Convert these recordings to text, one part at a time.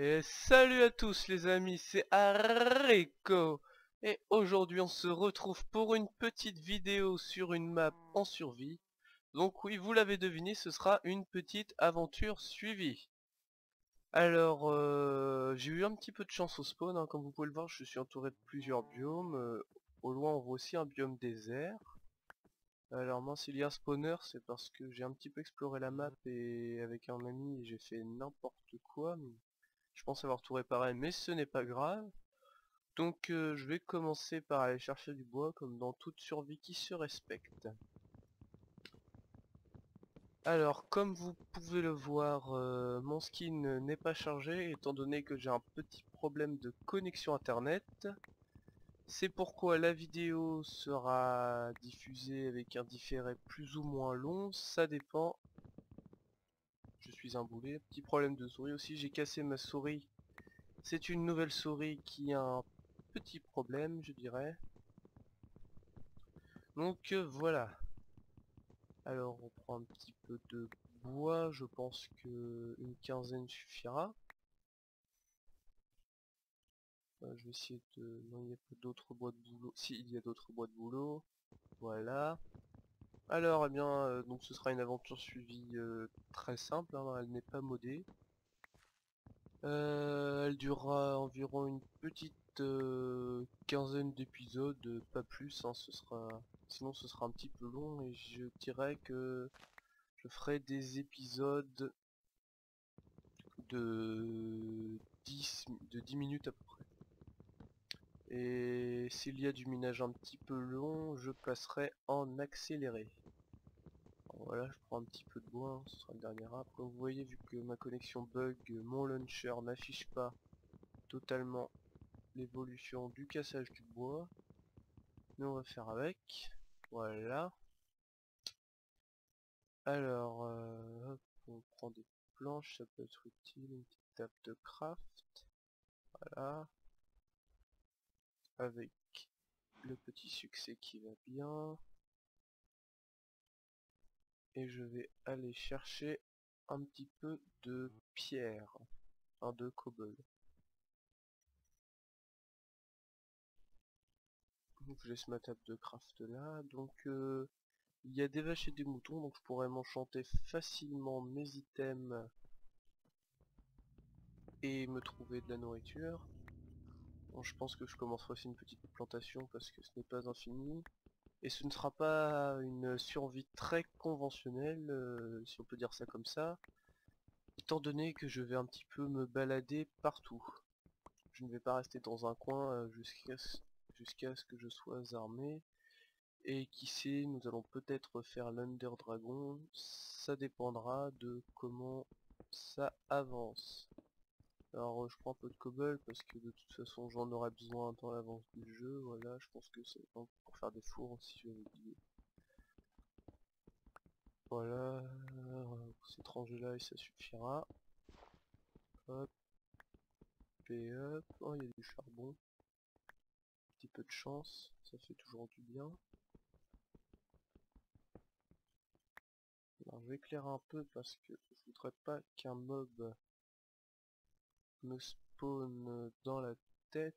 Et salut à tous les amis, c'est Areko. Et aujourd'hui on se retrouve pour une petite vidéo sur une map en survie. Donc oui, vous l'avez deviné, ce sera une petite aventure suivie. Alors, j'ai eu un petit peu de chance au spawn, hein. Comme vous pouvez le voir, je suis entouré de plusieurs biomes. Au loin on voit aussi un biome désert. Alors mince, il y a un spawner, c'est parce que j'ai un petit peu exploré la map et avec un ami j'ai fait n'importe quoi. Je pense avoir tout réparé, mais ce n'est pas grave. Donc je vais commencer par aller chercher du bois, comme dans toute survie qui se respecte. Alors, comme vous pouvez le voir, mon skin n'est pas chargé, étant donné que j'ai un petit problème de connexion internet. C'est pourquoi la vidéo sera diffusée avec un différé plus ou moins long, ça dépend. Je suis un boulet, petit problème de souris aussi, j'ai cassé ma souris. C'est une nouvelle souris qui a un petit problème, je dirais. Donc voilà. Alors on prend un petit peu de bois, je pense que une quinzaine suffira. Je vais essayer de... Non, il n'y a pas d'autres bois de boulot. Si, il y a d'autres bois de boulot. Voilà. Alors, eh bien, donc ce sera une aventure suivie très simple, hein, elle n'est pas modée. Elle durera environ une petite quinzaine d'épisodes, pas plus, hein, sinon ce sera un petit peu long et je dirais que je ferai des épisodes de 10 minutes à peu près. Et s'il y a du minage un petit peu long, je passerai en accéléré. Alors voilà, je prends un petit peu de bois, hein, ce sera le dernier arbre. Comme vous voyez, vu que ma connexion bug, mon launcher n'affiche pas totalement l'évolution du cassage du bois. Mais on va faire avec. Voilà. Alors, hop, on prend des planches, ça peut être utile. Une petite table de craft. Voilà. Avec le petit succès qui va bien. Et je vais aller chercher un petit peu de pierre. Enfin, de cobble. Donc je laisse ma table de craft là. Donc il y a des vaches et des moutons, donc je pourrais m'enchanter facilement mes items et me trouver de la nourriture. Bon, je pense que je commencerai aussi une petite plantation parce que ce n'est pas infini. Et ce ne sera pas une survie très conventionnelle, si on peut dire ça comme ça, étant donné que je vais un petit peu me balader partout. Je ne vais pas rester dans un coin jusqu'à ce que je sois armé. Et qui sait, nous allons peut-être faire l'Under Dragon, ça dépendra de comment ça avance. Alors je prends un peu de cobble parce que de toute façon j'en aurai besoin dans l'avance du jeu, voilà, je pense que c'est bon pour faire des fours aussi, j'avais oublié. Voilà, pour cet rangé là et ça suffira. Hop, et hop, oh il y a du charbon, un petit peu de chance, ça fait toujours du bien. Alors je vais éclairer un peu parce que je voudrais pas qu'un mob me spawn dans la tête.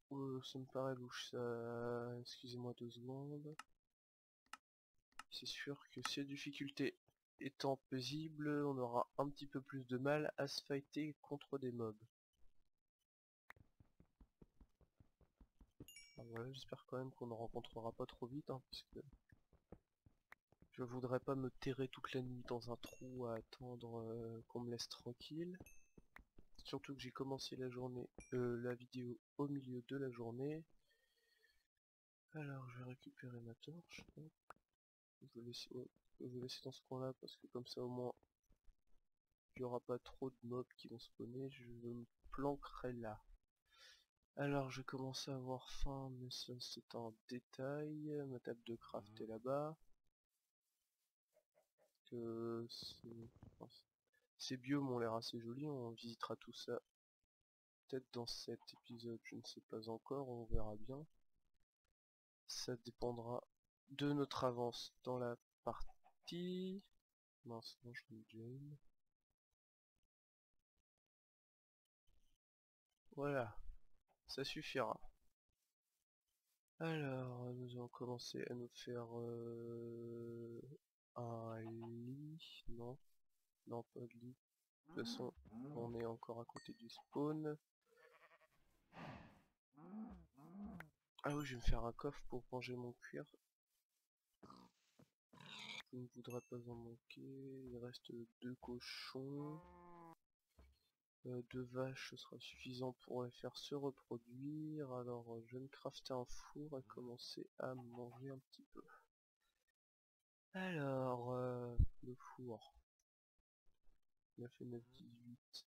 Ça me paraît louche ça. Excusez-moi 2 secondes. C'est sûr que si la difficulté étant paisible, on aura un petit peu plus de mal à se fighter contre des mobs. Alors voilà, j'espère quand même qu'on ne rencontrera pas trop vite, hein, puisque je voudrais pas me terrer toute la nuit dans un trou à attendre qu'on me laisse tranquille. Surtout que j'ai commencé la journée, la vidéo au milieu de la journée. Alors je vais récupérer ma torche. Je vais laisser, ouais, je vais laisser dans ce coin là parce que comme ça au moins il n'y aura pas trop de mobs qui vont spawner. Je me planquerai là. Alors je commence à avoir faim, mais ça c'est un détail. Ma table de craft est là-bas. Que ces biomes ont l'air assez jolis, on visitera tout ça peut-être dans cet épisode, je ne sais pas encore, on verra bien. Ça dépendra de notre avance dans la partie. Mince, non, j'en ai déjà une. Voilà, ça suffira. Alors, nous allons commencer à nous faire un lit. Non, non, pas de lit. De toute façon, on est encore à côté du spawn. Ah oui, je vais me faire un coffre pour ranger mon cuir. Je ne voudrais pas en manquer. Il reste 2 cochons. 2 vaches, ce sera suffisant pour les faire se reproduire. Alors, je vais me crafter un four et commencer à manger un petit peu. Alors, le four. 9 et 9, 18.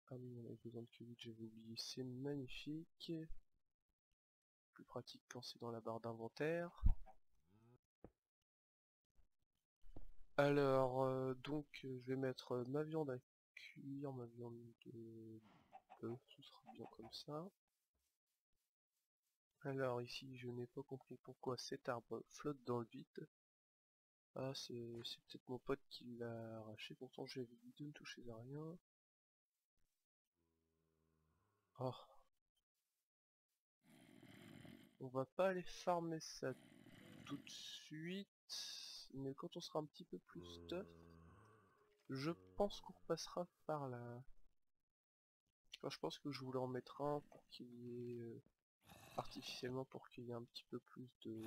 Ah oui, on avait besoin de que 8, j'avais oublié. C'est magnifique. Plus pratique quand c'est dans la barre d'inventaire. Alors, je vais mettre ma viande à cuire, ma viande de bœuf, ce sera bien comme ça. Alors ici, je n'ai pas compris pourquoi cet arbre flotte dans le vide. Ah, c'est peut-être mon pote qui l'a arraché, pourtant j'avais dit de ne toucher à rien. Oh, on va pas aller farmer ça tout de suite, mais quand on sera un petit peu plus stuff, je pense qu'on repassera par là. Enfin, je pense que je voulais en mettre un pour qu'il y ait artificiellement pour qu'il y ait un petit peu plus de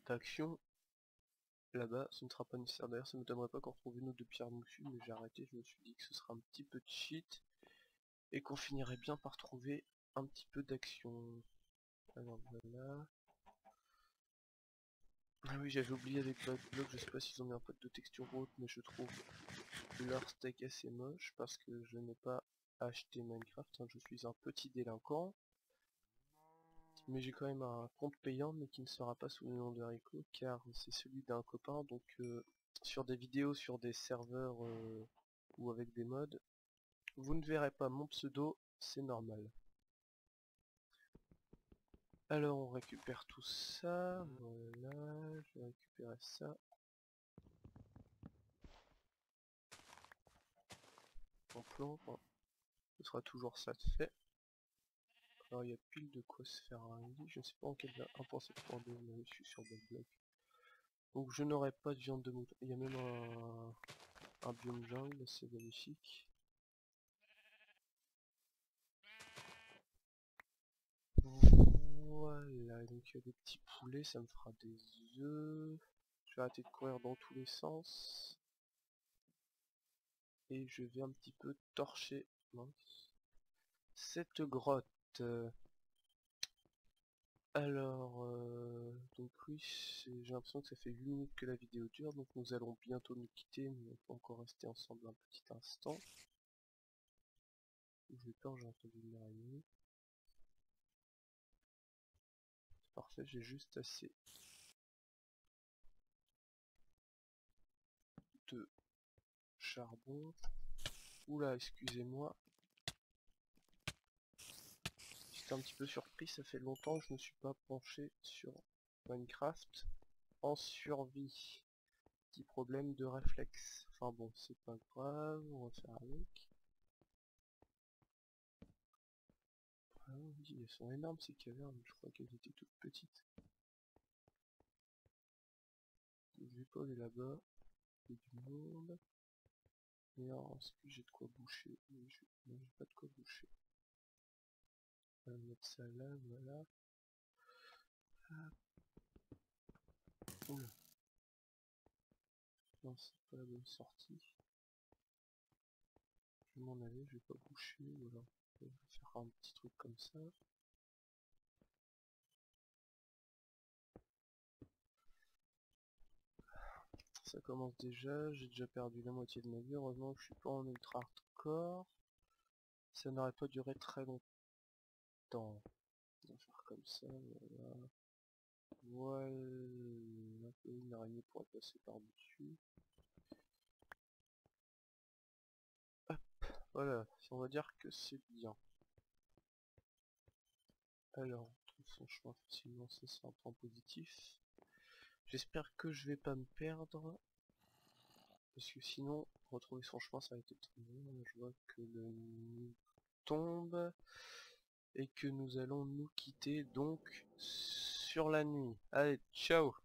d'action là-bas. Ce ne sera pas nécessaire, d'ailleurs ça ne m'étonnerait pas qu'on retrouve une autre de pierre moussue, mais j'ai arrêté, je me suis dit que ce sera un petit peu de cheat et qu'on finirait bien par trouver un petit peu d'action. Alors voilà. Ah oui, j'avais oublié avec Block, je sais pas s'ils ont mis un peu de texture haute, mais je trouve leur steak assez moche parce que je n'ai pas acheté Minecraft, hein, je suis un petit délinquant. Mais j'ai quand même un compte payant mais qui ne sera pas sous le nom de Rico car c'est celui d'un copain, donc sur des vidéos sur des serveurs ou avec des mods, vous ne verrez pas mon pseudo, c'est normal. Alors on récupère tout ça, voilà, je vais récupérer ça. En plante, hein. Ce sera toujours ça de fait. Alors il y a pile de quoi se faire un lit, je ne sais pas en quel 1.7.2, mais je suis sur Block. Donc je n'aurai pas de viande de mouton, il y a même un biome jungle, c'est magnifique. Voilà, donc il y a des petits poulets, ça me fera des œufs. Je vais arrêter de courir dans tous les sens. Et je vais un petit peu torcher mince, cette grotte. Alors, donc oui, j'ai l'impression que ça fait 8 minutes que la vidéo dure, donc nous allons bientôt nous quitter, mais on peut encore rester ensemble un petit instant. J'ai peur, j'ai entendu une araignée. C'est parfait, j'ai juste assez de charbon. Oula, excusez-moi. J'étais un petit peu surpris, ça fait longtemps que je ne me suis pas penché sur Minecraft en survie. Petit problème de réflexe. Enfin bon, c'est pas grave, on va faire avec. Ah oui, elles sont énormes ces cavernes, je crois qu'elles étaient toutes petites. Je vais pas aller là-bas, il y a du monde. Et alors, est-ce que j'ai de quoi boucher? Non, j'ai pas de quoi boucher. On va mettre ça là, voilà. Oula, non, c'est pas la bonne sortie. Je vais m'en aller, je vais pas boucher, voilà. Je vais faire un petit truc comme ça. Ça commence déjà, j'ai déjà perdu la moitié de ma vie, heureusement que je suis pas en ultra hardcore. Ça n'aurait pas duré très longtemps. On va faire comme ça, voilà. Voilà, une araignée pourrait passer par-dessus. Hop, voilà, on va dire que c'est bien. Alors, on trouve son chemin facilement, ça c'est un point positif. J'espère que je vais pas me perdre. Parce que sinon, retrouver son chemin, ça va être trop long. Je vois que le nuit tombe. Et que nous allons nous quitter donc sur la nuit. Allez, ciao!